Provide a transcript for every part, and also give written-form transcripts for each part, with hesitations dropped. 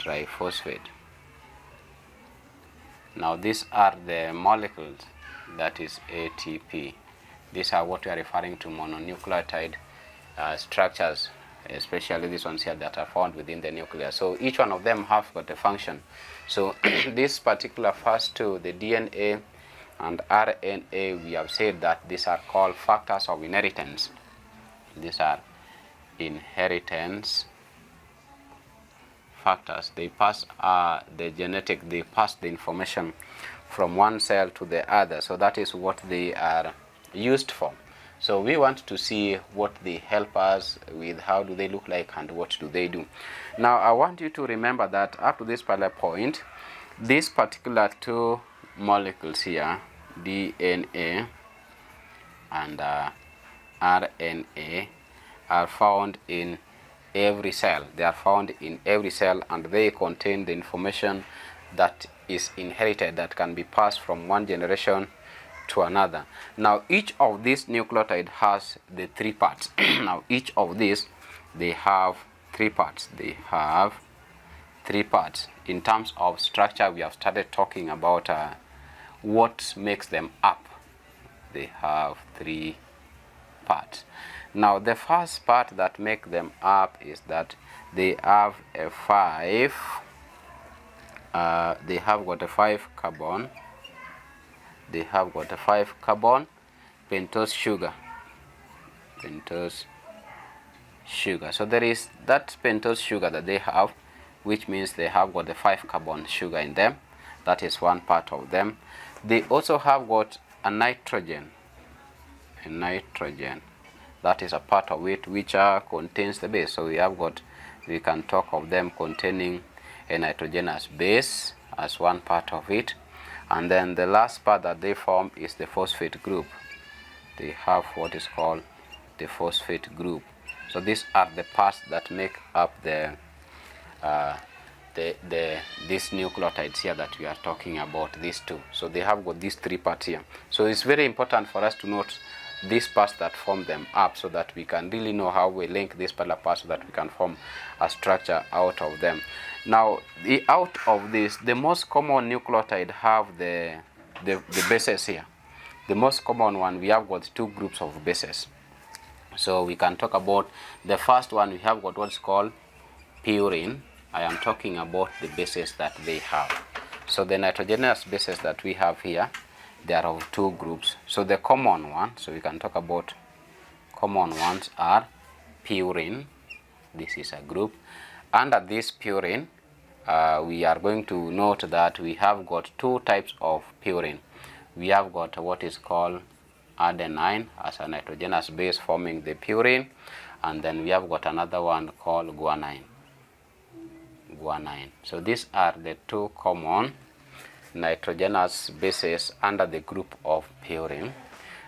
Triphosphate. Now these are the molecules, that is ATP. These are what we are referring to mononucleotide structures, especially these ones here that are found within the nucleus. So each one of them have got a function. So this particular first two, the DNA and RNA, we have said that these are called factors of inheritance. These are inheritance factors. They pass they pass the information from one cell to the other. So that is what they are used for. So we want to see what they help us with, how do they look like, and what do they do. Now I want you to remember that up to this particular point, these particular two molecules here, DNA and RNA, are found in every cell. They are found in every cell, and they contain the information that is inherited, that can be passed from one generation to another. Now each of these nucleotide has the three parts. Now each of these, they have three parts. They have three parts. In terms of structure, we have started talking about what makes them up. They have three parts. Now the first part that make them up is that they have a they have got a 5 carbon. They have got a 5 carbon pentose sugar. Pentose sugar. So there is that pentose sugar that they have, which means they have got the 5 carbon sugar in them. That is one part of them. They also have got a nitrogen. A nitrogen. That is a part of it which contains the base. So we can talk of them containing a nitrogenous base as one part of it. And then the last part that they form is the phosphate group. They have what is called the phosphate group. So these are the parts that make up these nucleotides here that we are talking about, these two. So they have got these three parts here. So it's very important for us to note these parts that form them up, so that we can really know how we link these particular parts, so that we can form a structure out of them. Now out of this, the most common nucleotide have the bases here. The most common one, we have got two groups of bases. So we can talk about the first one. We have got what's called purine. I am talking about the bases that they have. So the nitrogenous bases that we have here, they are of two groups. So the common one, so we can talk about common ones, are purine. This is a group. Under this purine, we are going to note that we have got two types of purine. We have got what is called adenine as a nitrogenous base forming the purine, and then we have got another one called guanine. So these are the two common nitrogenous bases under the group of purine.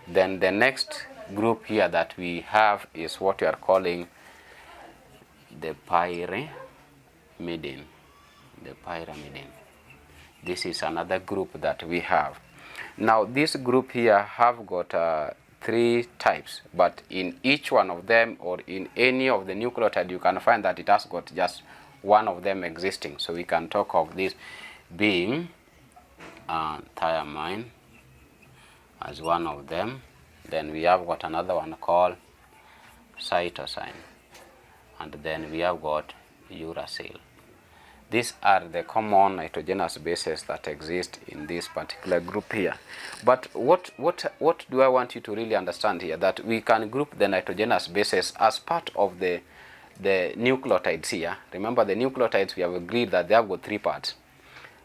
Then the next group here that we have is what we are calling the pyrimidine. This is another group that we have. Now this group here have got three types, but in each one of them, or in any of the nucleotide, you can find that it has got just one of them existing. So we can talk of this being thiamine as one of them. Then we have got another one called cytosine, and then we have got uracil. These are the common nitrogenous bases that exist in this particular group here. But what do I want you to really understand here? That we can group the nitrogenous bases as part of the nucleotides here. Remember, the nucleotides, we have agreed that they have got 3 parts.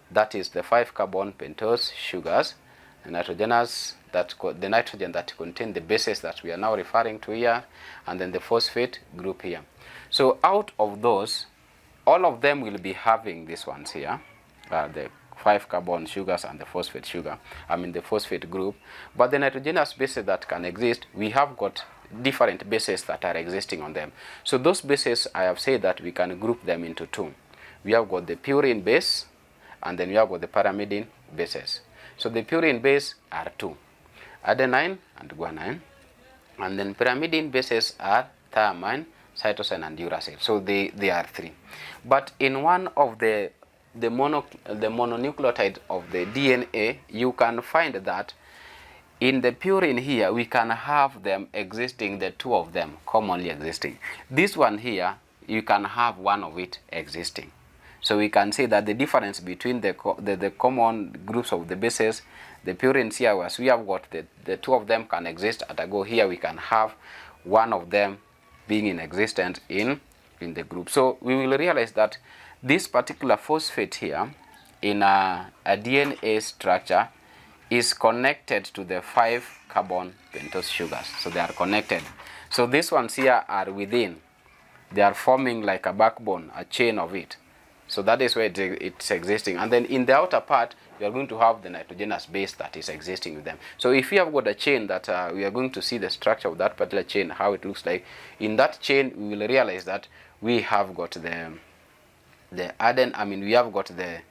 That is the 5-carbon pentose sugars, the nitrogenous, the nitrogen that contain the bases that we are now referring to here, and then the phosphate group here. So out of those, all of them will be having these ones here, the 5-carbon sugars and the phosphate sugar, the phosphate group. But the nitrogenous bases that can exist, we have got different bases that are existing on them. So those bases, I have said that we can group them into 2. We have got the purine base, and then we have got the pyrimidine bases. So the purine base are 2, adenine and guanine, and then pyrimidine bases are thiamine, cytosine, and uracil. So they are 3. But in one of the mononucleotide of the DNA, you can find that in the purine here, we can have them existing, the 2 of them commonly existing. This one here, you can have one of it existing. So we can say that the difference between the common groups of the bases, the purines here, as we have got the 2 of them can exist at a go. Here we can have one of them being in existence in the group. So we will realize that this particular phosphate here in a DNA structure is connected to the 5-carbon pentose sugars. So they are connected. So these ones here are within. They are forming like a backbone, a chain of it. So that is where it's existing. And then in the outer part, we are going to have the nitrogenous base that is existing with them. So if we have got a chain that we are going to see the structure of that particular chain, how it looks like. In that chain, we will realize that we have got we have got the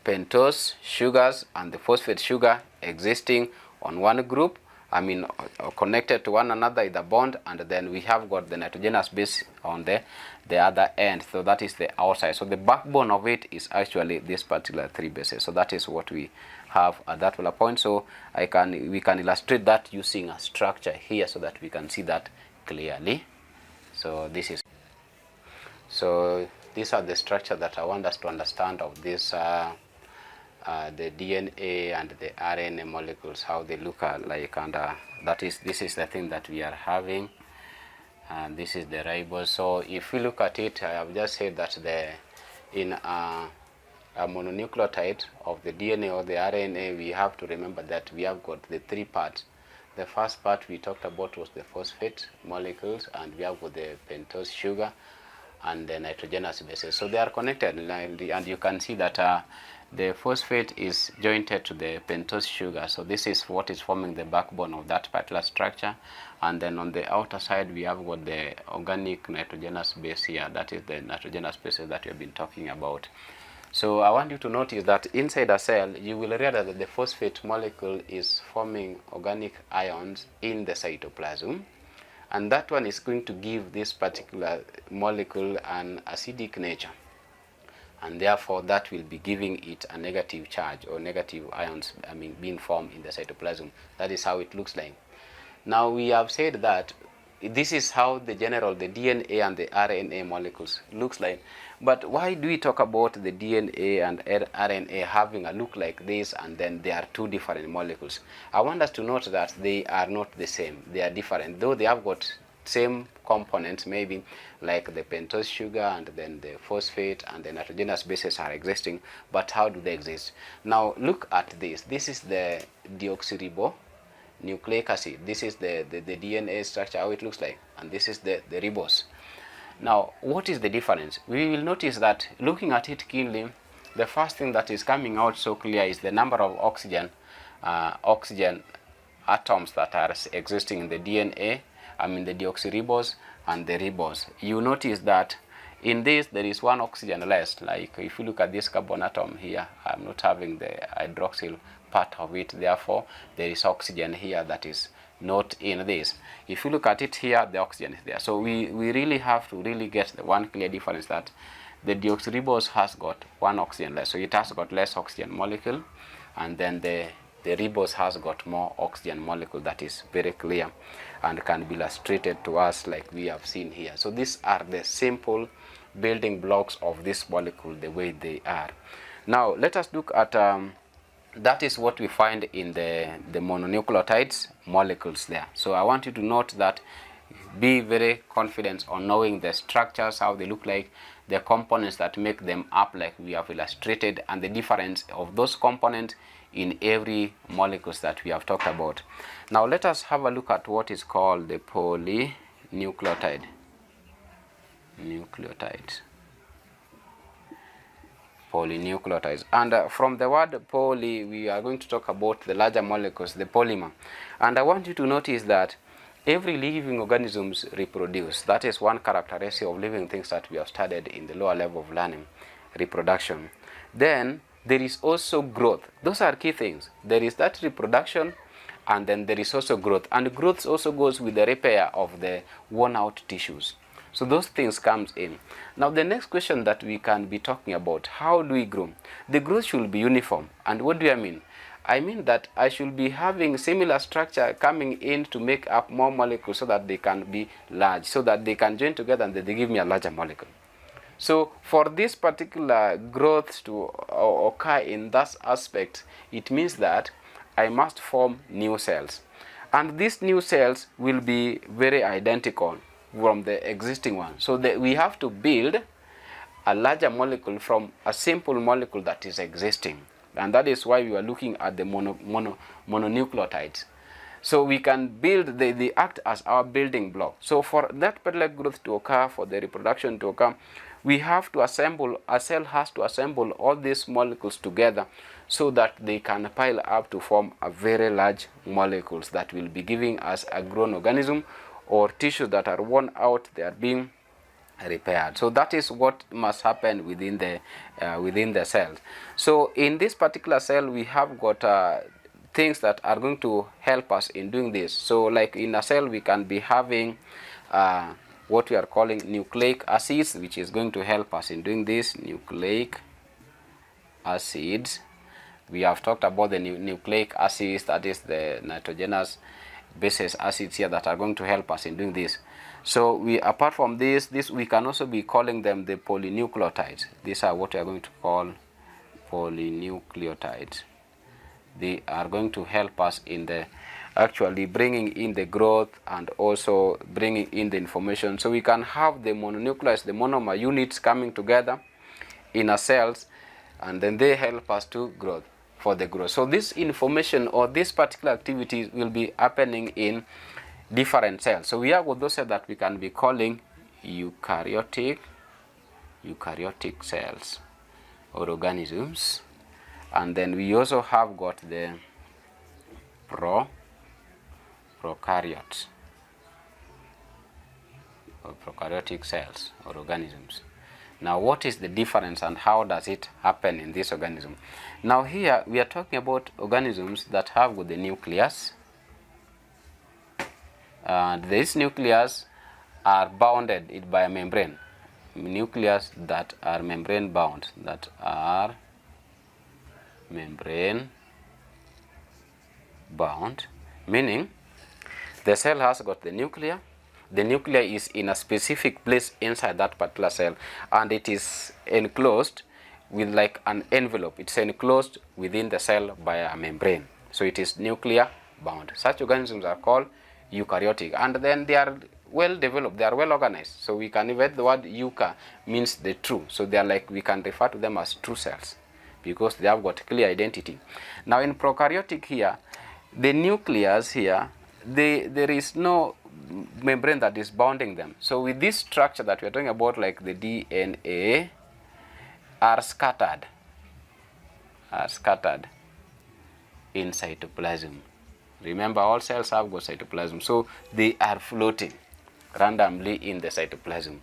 pentose sugars and the phosphate sugar existing on one group, connected to one another in the bond, and then we have got the nitrogenous base on the other end. So that is the outside. So the backbone of it is actually this particular 3 bases. So that is what we have at that particular point. So we can illustrate that using a structure here so that we can see that clearly. So these are the structure that I want us to understand of this the DNA and the RNA molecules, how they look like, and this is the thing that we are having, and this is the ribose. So if we look at it, I have just said that in a mononucleotide of the DNA or the RNA, we have to remember that we have got the 3 parts. The first part we talked about was the phosphate molecules, and we have got the pentose sugar and the nitrogenous bases. So they are connected, and you can see that the phosphate is jointed to the pentose sugar. So this is what is forming the backbone of that particular structure. And then on the outer side, we have got the organic nitrogenous base here. That is the nitrogenous bases that we have been talking about. So I want you to notice that inside a cell, you will realize that the phosphate molecule is forming organic ions in the cytoplasm. And that one is going to give this particular molecule an acidic nature. And therefore, that will be giving it a negative charge or negative ions being formed in the cytoplasm. That is how it looks like. Now, we have said that this is how the DNA and the RNA molecules looks like. But why do we talk about the DNA and RNA having a look like this, and then they are 2 different molecules? I want us to note that they are not the same. They are different, though they have got same components, maybe like the pentose sugar and then the phosphate and the nitrogenous bases are existing. But how do they exist? Now look at this. This is the deoxyribonucleic acid. This is the DNA structure, how it looks like, and this is the ribose. Now what is the difference? We will notice that looking at it keenly, the first thing that is coming out so clear is the number of oxygen atoms that are existing in the DNA, the deoxyribose and the ribose. You notice that in this there is 1 oxygen less. Like if you look at this carbon atom here, I'm not having the hydroxyl part of it, therefore there is oxygen here that is not in this. If you look at it here, the oxygen is there. So we really have to really get the one clear difference, that the deoxyribose has got 1 oxygen less, so it has got less oxygen molecule, and then the The ribose has got more oxygen molecule, that is very clear and can be illustrated to us like we have seen here. So these are the simple building blocks of this molecule, the way they are. Now let us look at that is what we find in the mononucleotides molecules there. So I want you to note that, be very confident on knowing the structures, how they look like, the components that make them up like we have illustrated, and the difference of those components in every molecules that we have talked about. Now let us have a look at what is called the polynucleotide. Polynucleotides. And from the word poly, we are going to talk about the larger molecules, the polymer. And I want you to notice that every living organisms reproduce. That is one characteristic of living things that we have studied in the lower level of learning, reproduction. Then there is also growth. Those are key things. There is that reproduction, and then there is also growth. And growth also goes with the repair of the worn out tissues. So those things comes in. Now the next question that we can be talking about, how do we grow? The growth should be uniform. And what do I mean? I mean that I should be having similar structure coming in to make up more molecules so that they can be large, so that they can join together and they give me a larger molecule. So for this particular growth to occur in that aspect, it means that I must form new cells. And these new cells will be very identical from the existing one. So that we have to build a larger molecule from a simple molecule that is existing. And that is why we are looking at the mononucleotides. So we can build, they act as our building block. So for that particular growth to occur, for the reproduction to occur, we have to assemble, a cell has to assemble all these molecules together so that they can pile up to form a very large molecules that will be giving us a grown organism, or tissues that are worn out, they are being repaired. So that is what must happen within the cells. So in this particular cell, we have got things that are going to help us in doing this. So like in a cell, we can be having what we are calling nucleic acids, which is going to help us in doing this. Nucleic acids. We have talked about the nucleic acids, that is the nitrogenous bases acids here that are going to help us in doing this. So we, apart from this we can also be calling them the polynucleotides. These are what we are going to call polynucleotides. They are going to help us in the actually bringing in the growth and also bringing in the information. So we can have the mononucleus, the monomer units coming together in our cells, and then they help us to grow. For the growth. So this information or this particular activity will be happening in different cells. So we have got those cells that we can be calling eukaryotic cells or organisms, and then we also have got the prokaryotes or prokaryotic cells or organisms. Now what is the difference and how does it happen in this organism? Now here we are talking about organisms that have got the nucleus. This nucleus are bounded by a membrane. Nucleus that are membrane bound, meaning the cell has got the nucleus. The nucleus is in a specific place inside that particular cell, and it is enclosed with like an envelope. It's enclosed within the cell by a membrane. So it is nuclear bound. Such organisms are called eukaryotic, and then they are well developed, they are well organized. So we can even, the word euka means the true. So they are like, we can refer to them as true cells because they have got clear identity. Now in prokaryotic here, the nucleus here, there is no membrane that is bounding them. So with this structure that we are talking about, like the DNA, are scattered in cytoplasm. Remember, all cells have got cytoplasm, so they are floating randomly in the cytoplasm.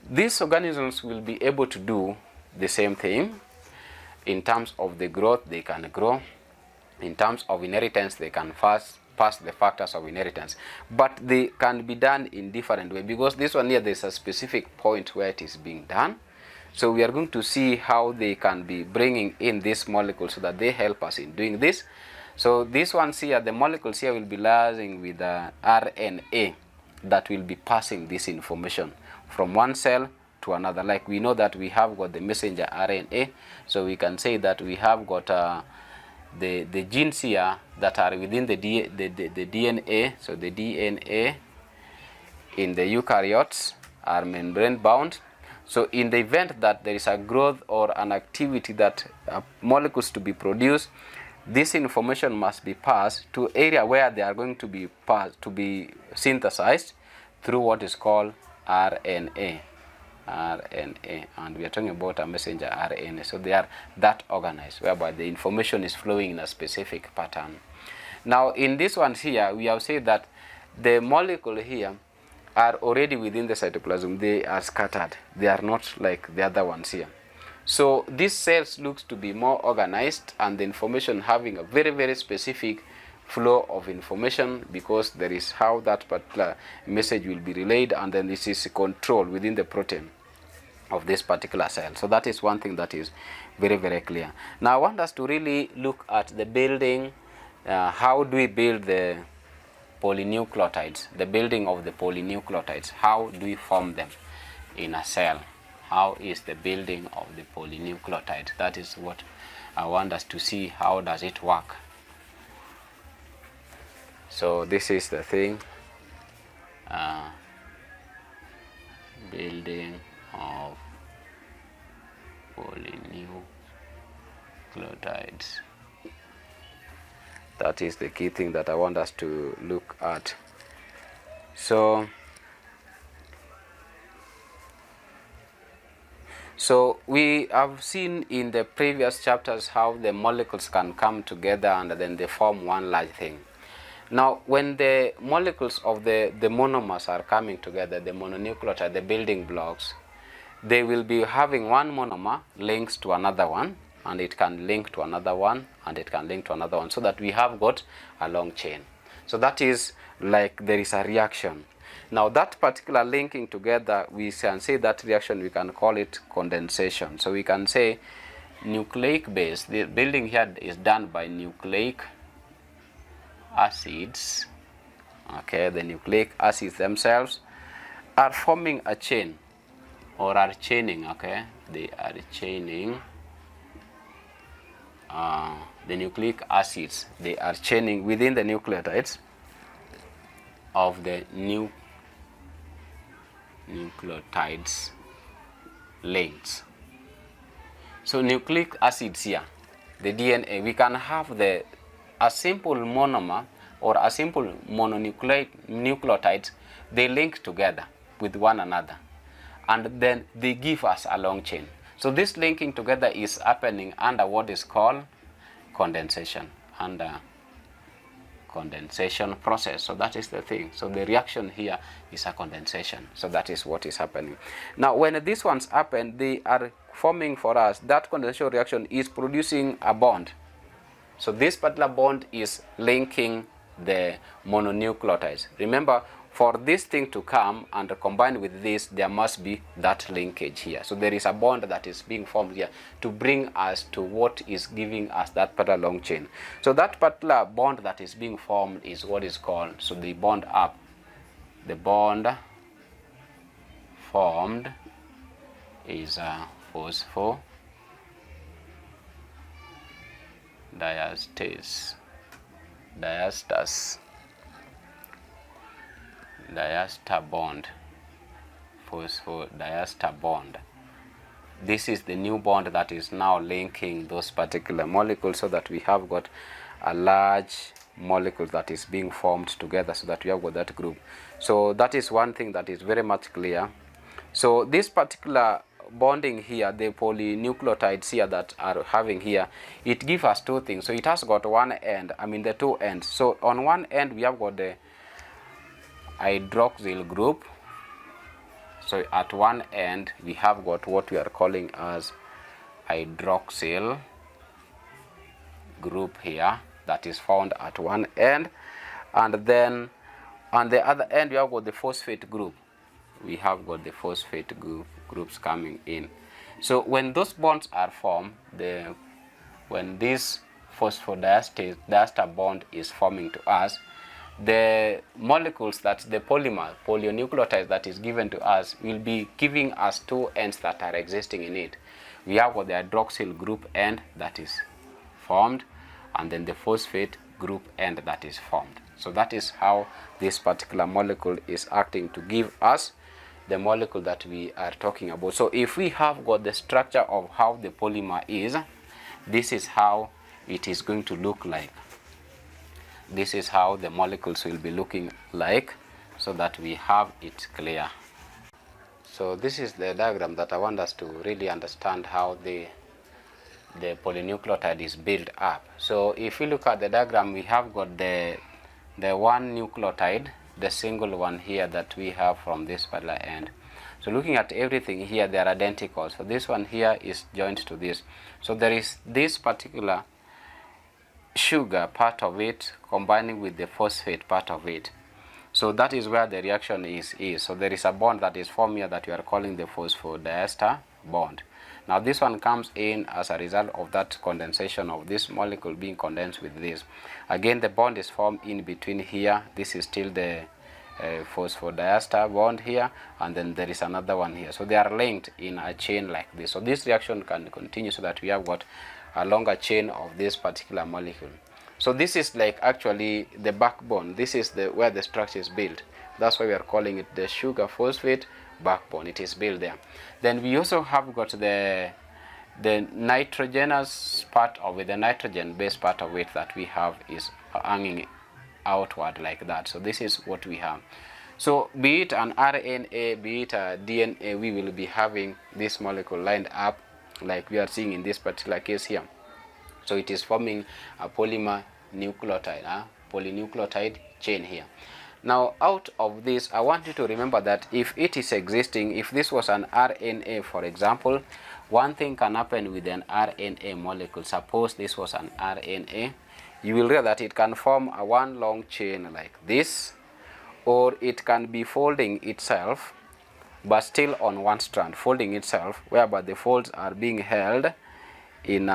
These organisms will be able to do the same thing. In terms of the growth, they can grow. In terms of inheritance, they can pass the factors of inheritance, but they can be done in different way, because this one here, there's a specific point where it is being done. So we are going to see how they can be bringing in this molecule so that they help us in doing this. So these ones here, the molecules here will be liaising with the RNA that will be passing this information from one cell to another. Like we know that we have got the messenger RNA, so we can say that we have got the genes here that are within the DNA. So the DNA in the eukaryotes are membrane bound. So in the event that there is a growth or an activity that molecules to be produced, this information must be passed to area where they are going to be synthesized through what is called RNA. And we are talking about a messenger RNA. So they are that organized, whereby the information is flowing in a specific pattern. Now in this one here, we have said that the molecule here are already within the cytoplasm. They are scattered. They are not like the other ones here. So these cells looks to be more organized, and the information having a very, very specific flow of information, because there is how that particular message will be relayed, and then this is controlled within the protein of this particular cell. So that is one thing that is very, very clear. Now I want us to really look at the building. How do we build the polynucleotides? The building of the polynucleotides. How do we form them in a cell? How is the building of the polynucleotide? That is what I want us to see. How does it work? So this is the thing. Building of polynucleotides. That is the key thing that I want us to look at. So we have seen in the previous chapters how the molecules can come together and then they form one large thing. Now when the molecules of the monomers are coming together, the mononucleotide, the building blocks, they will be having one monomer links to another one, and it can link to another one, and it can link to another one, so that we have got a long chain. So that is like there is a reaction. Now that particular linking together, we can say that reaction, we can call it condensation. So we can say nucleic base, the building here is done by nucleic acids. Okay, the nucleic acids themselves are forming a chain, or are chaining. Okay, they are chaining. The nucleic acids, they are chaining within the nucleotides of the nucleotides links. So nucleic acids here, the DNA, we can have a simple monomer or a simple mononucleotides. They link together with one another, and then they give us a long chain. So this linking together is happening under what is called condensation, under condensation process. So that is the thing. So the reaction here is a condensation. So that is what is happening. Now when these ones happen, they are forming for us, that condensation reaction is producing a bond. So this particular bond is linking the mononucleotides. Remember, for this thing to come and combine with this, there must be that linkage here. So there is a bond that is being formed here to bring us to what is giving us that particular long chain. So that particular bond that is being formed is what is called, so the bond up, the bond formed is phosphodiesters. Diester bond, phosphodiester bond. This is the new bond that is now linking those particular molecules, so that we have got a large molecule that is being formed together, so that we have got that group. So that is one thing that is very much clear. So this particular bonding here, the polynucleotides here that are having here, it gives us two things. So it has got one end, the two ends. So on one end we have got the hydroxyl group. So at one end we have got what we are calling as hydroxyl group here, that is found at one end, and then on the other end we have got the phosphate group. We have got the phosphate groups coming in. So when those bonds are formed, when these phosphodiester bond is forming to us, the molecules, that the polynucleotide that is given to us, will be giving us two ends that are existing in it. We have got the hydroxyl group end that is formed, and then the phosphate group end that is formed. So that is how this particular molecule is acting to give us the molecule that we are talking about. So if we have got the structure of how the polymer is, this is how it is going to look like. This is how the molecules will be looking like, so that we have it clear. So this is the diagram that I want us to really understand how the polynucleotide is built up. So if we look at the diagram, we have got the one nucleotide, the single one here that we have from this particular end. So looking at everything here, they are identical. So this one here is joined to this. So there is this particular sugar part of it combining with the phosphate part of it. So that is where the reaction is. So there is a bond that is formed here that we are calling the phosphodiester bond. Now this one comes in as a result of that condensation of this molecule being condensed with this. Again, the bond is formed in between here. This is still the phosphodiester bond here, and then there is another one here. So they are linked in a chain like this. So this reaction can continue so that we have got a longer chain of this particular molecule. So this is like actually the backbone. This is where the structure is built. That's why we are calling it the sugar phosphate backbone. It is built there. Then we also have got the nitrogenous part of it, the nitrogen based part of it that we have is hanging outward like that. So this is what we have. So be it an RNA, be it a DNA, we will be having this molecule lined up like we are seeing in this particular case here. So it is forming a polymer nucleotide, polynucleotide chain here. Now out of this, I want you to remember that if it is existing, if this was an RNA for example, one thing can happen with an RNA molecule. Suppose this was an RNA, you will realize that it can form a one long chain like this, or it can be folding itself but still on one strand, folding itself, whereby the folds are being held in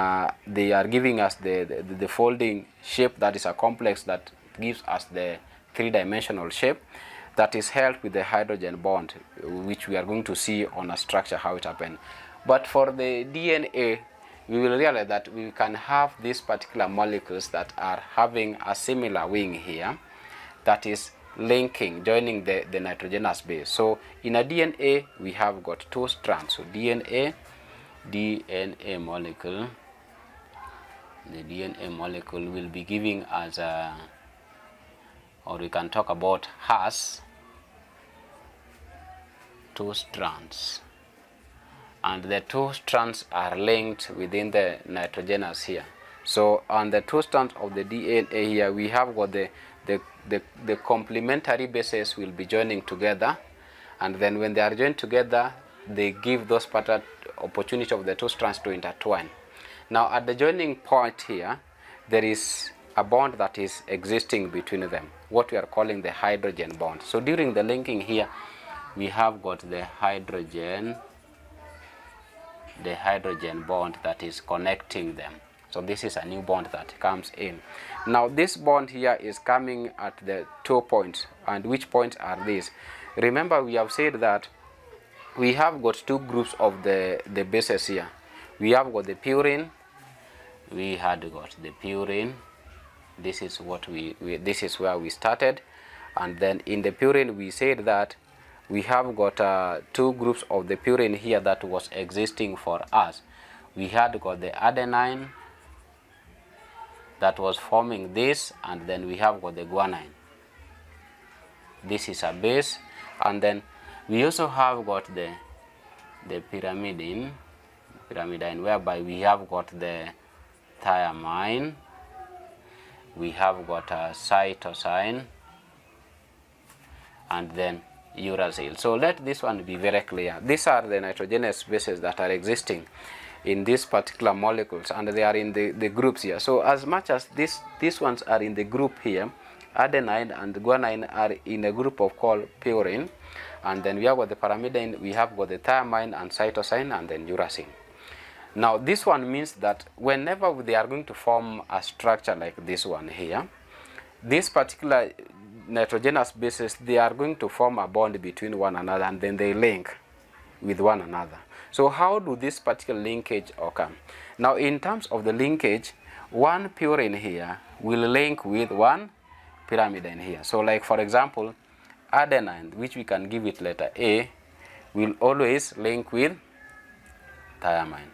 they are giving us the folding shape that is a complex that gives us the three-dimensional shape that is held with the hydrogen bond, which we are going to see on a structure how it happens. But for the DNA, we will realize that we can have these particular molecules that are having a similar wing here that is linking, joining the nitrogenous base. So in a DNA, we have got two strands. So DNA molecule, the DNA molecule will be giving us a, or we can talk about has two strands, and the two strands are linked within the nitrogenous here. So on the two strands of the DNA here, we have got the complementary bases will be joining together, and then when they are joined together, they give those opportunity of the two strands to intertwine. Now at the joining point here, there is a bond that is existing between them, what we are calling the hydrogen bond. So during the linking here, we have got the hydrogen bond that is connecting them. So this is a new bond that comes in. Now this bond here is coming at the 2 points. And which points are these? Remember, we have said that we have got two groups of the bases here. We have got the purine. We had got the purine. This is what this is where we started. And then in the purine, we said that we have got two groups of the purine here that was existing for us. We had got the adenine that was forming this, and then we have got the guanine. This is a base, and then we also have got the pyrimidine, whereby we have got the thiamine, we have got a cytosine, and then uracil. So let this one be very clear. These are the nitrogenous bases that are existing in these particular molecules, and they are in the groups here. So as much as these ones are in the group here, adenine and guanine are in a group of called purine, and then we have got the pyrimidine, we have got the thiamine and cytosine, and then uracil. Now this one means that whenever they are going to form a structure like this one here, this particular nitrogenous bases, they are going to form a bond between one another, and then they link with one another. So how do this particular linkage occur? Now in terms of the linkage, one purine here will link with one pyrimidine here. So like for example, adenine, which we can give it letter A, will always link with thiamine,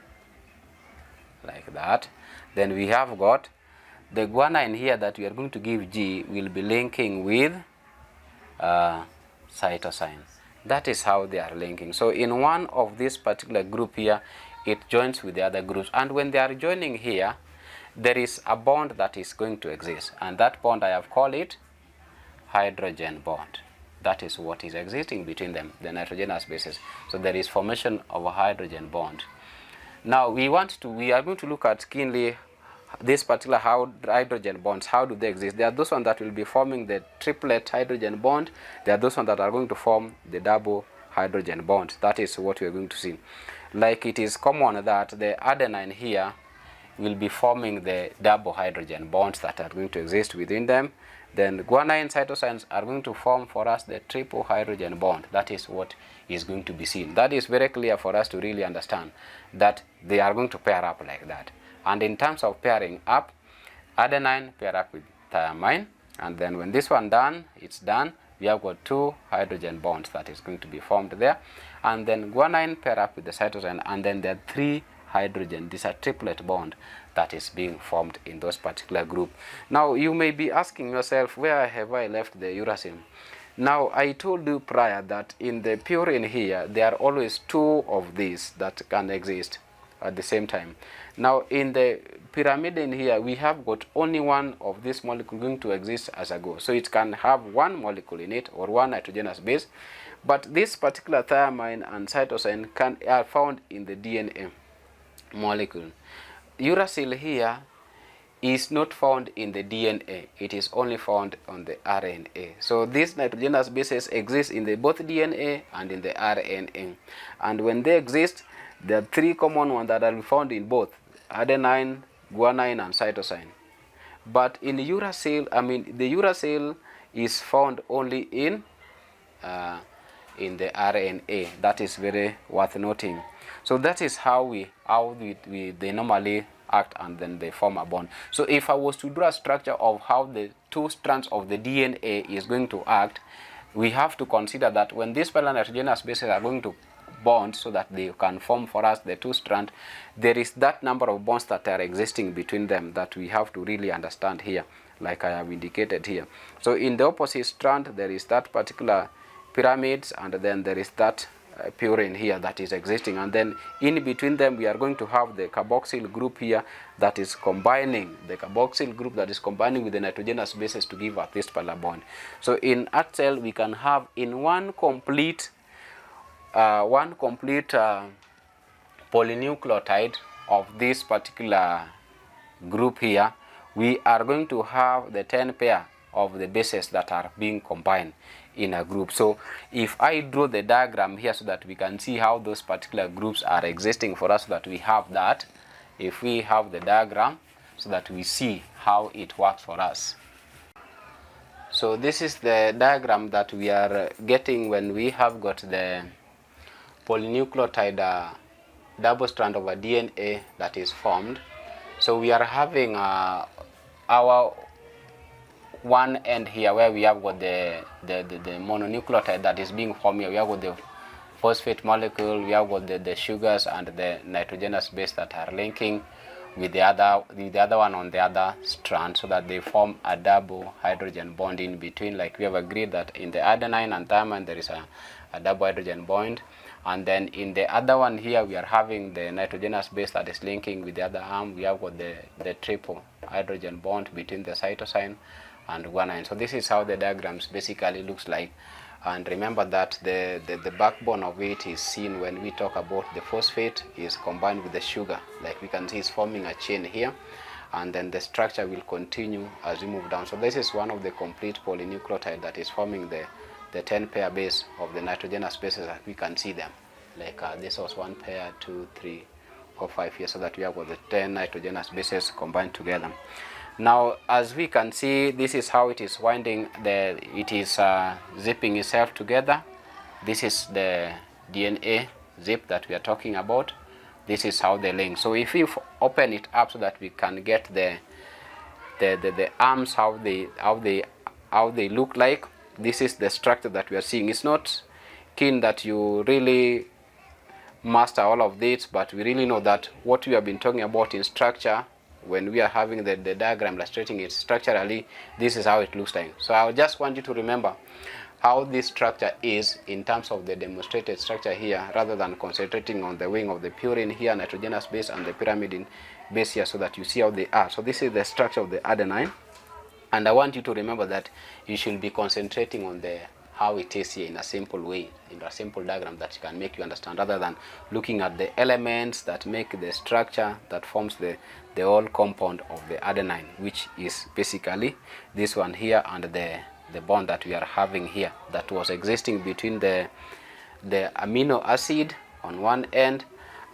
like that. Then we have got the guanine here that we are going to give G will be linking with cytosine. That is how they are linking. So in one of this particular group here, it joins with the other groups, and when they are joining here, there is a bond that is going to exist, and that bond I have called it hydrogen bond. That is what is existing between them, the nitrogenous bases. So there is formation of a hydrogen bond. Now we are going to look at keenly this particular hydrogen bonds. How do they exist? There are those ones that will be forming the triplet hydrogen bond. There are those ones that are going to form the double hydrogen bond. That is what we are going to see. Like it is common that the adenine here will be forming the double hydrogen bonds that are going to exist within them. Then guanine cytosines are going to form for us the triple hydrogen bond. That is what is going to be seen. That is very clear for us to really understand that they are going to pair up like that. And in terms of pairing up, adenine pair up with thiamine, and then when this one done, it's done, we have got two hydrogen bonds that is going to be formed there. And then guanine pair up with the cytosine, and then there are three hydrogen. This is a triplet bond that is being formed in those particular group. Now you may be asking yourself, where have I left the uracil? Now I told you prior that in the purine here, there are always two of these that can exist at the same time. Now in the pyrimidine here, we have got only one of this molecule going to exist as a go. So it can have one molecule in it, or one nitrogenous base, but this particular thiamine and cytosine are found in the DNA molecule. Uracil here is not found in the DNA, it is only found on the RNA. So these nitrogenous bases exist in the both DNA and in the RNA, and when they exist, there are three common ones that are found in both adenine, guanine, and cytosine. But in uracil, the uracil is found only in the RNA. That is very worth noting. So that is how they normally act, and then they form a bond. So if I was to draw a structure of how the two strands of the DNA is going to act, we have to consider that when these nitrogenous bases are going to bond so that they can form for us the two strands, there is that number of bonds that are existing between them that we have to really understand here, like I have indicated here. So in the opposite strand, there is that particular pyramids, and then there is that purine here that is existing, and then in between them we are going to have the carboxyl group here that is combining with the nitrogenous bases to give us this particular bond. So in a cell, we can have in one complete polynucleotide of this particular group here, we are going to have the 10 pair of the bases that are being combined in a group. So if I draw the diagram here so that we can see how those particular groups are existing for us, so that we have that, if we have the diagram so that we see how it works for us. So this is the diagram that we are getting when we have got the polynucleotide double strand of a DNA that is formed. So we are having our one end here where we have got the mononucleotide that is being formed here. We have got the phosphate molecule, we have got the sugars and the nitrogenous base that are linking with the other one on the other strand, so that they form a double hydrogen bond in between. Like we have agreed that in the adenine and thiamine there is a double hydrogen bond, and then in the other one here we are having the nitrogenous base that is linking with the other arm. We have got the triple hydrogen bond between the cytosine and guanine. So this is how the diagrams basically looks like. And remember that the backbone of it is seen when we talk about the phosphate is combined with the sugar. Like we can see, it's forming a chain here, and then the structure will continue as we move down. So this is one of the complete polynucleotide that is forming the 10 pair base of the nitrogenous bases as we can see them. Like this was 1 pair, 2, 3, O5 here, so that we have got the 10 nitrogenous bases combined together. Now, as we can see, this is how it is winding. It is zipping itself together. This is the DNA zip that we are talking about. This is how they link. So if you open it up so that we can get the arms, how they look like, this is the structure that we are seeing. It's not keen that you really master all of this, but we really know that what we have been talking about in structure, when we are having the diagram illustrating it structurally, this is how it looks like. So I just want you to remember how this structure is in terms of the demonstrated structure here, rather than concentrating on the wing of the purine here, nitrogenous base, and the pyrimidine base here, so that you see how they are. So this is the structure of the adenine, and I want you to remember that you should be concentrating on how it is here in a simple way, in a simple diagram that can make you understand, rather than looking at the elements that make the structure that forms the whole compound of the adenine, which is basically this one here and the bond that we are having here, that was existing between the amino acid on one end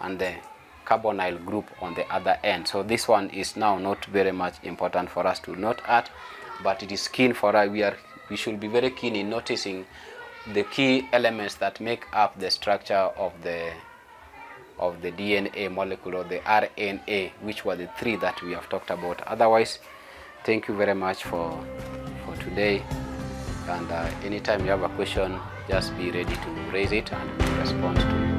and the carbonyl group on the other end. So this one is now not very much important for us to note at, but it is keen for us. We should be very keen in noticing the key elements that make up the structure of the DNA molecule, or the RNA, which were the three that we have talked about. Otherwise, thank you very much for today, and anytime you have a question, just be ready to raise it and we'll respond to it.